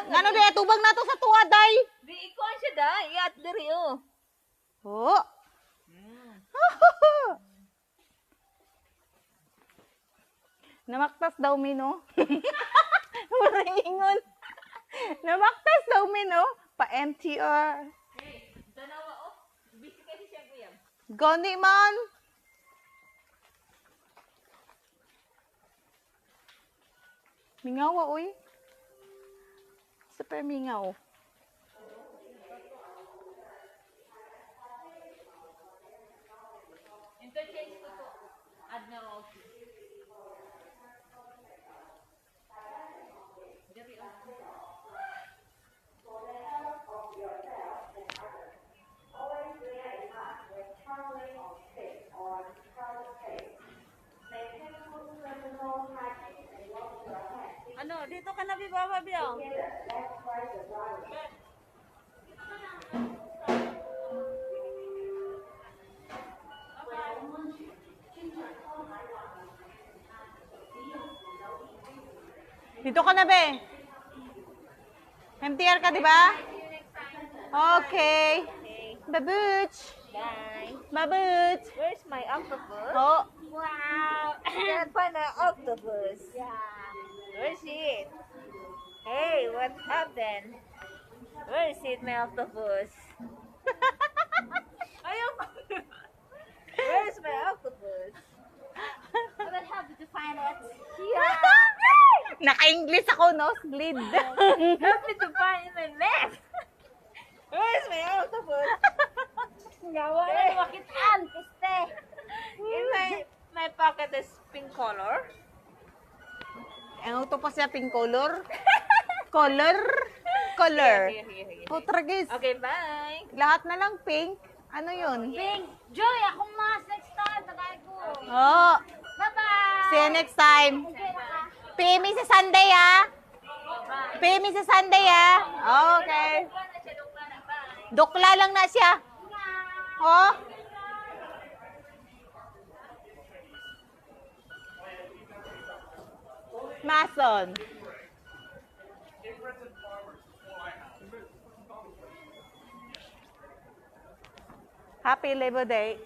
Ngano di tubag nato sa tuwa day? Di ikuan siya da, iat diri oh. Oh. Namaktas daw mi no. Maringon. Namaktas daw mi no. Pa MTR. Hey, tanawa oh. Busy kasi siya kuya. Gani man. Mingawa oy. Super mingaw. Interchange ko po. Admiralty. Diri oh. Ano, dito ka na bibaba biyaw? Dito ka na be. MTR ka, di ba? Okay. Babuch. Bye. Babuch. Where's my octopus? Oh. Wow! Can't find an octopus. Yeah. Where's it? Hey, what happened? Where is it, my octopus? Ayaw ko. Where's my octopus? I will help you to find it. Yeah. Naka-English ako, no? Bleed. Help me to find in my left. Where's my octopus? Gawa na makitaan, piste. In my pocket is pink color. Ang auto pa siya pink color. Color. Here. Putragis. Okay, bye. Lahat na lang pink. Ano yun? Pink. Joy, akong mas next time. Tagay ko. Oh. Bye-bye. See you next time. Okay na ka. PM sa Sunday, ah. PM sa Sunday, ah. Okay. Dukla lang na siya. Oh. Mason. Happy Labor Day.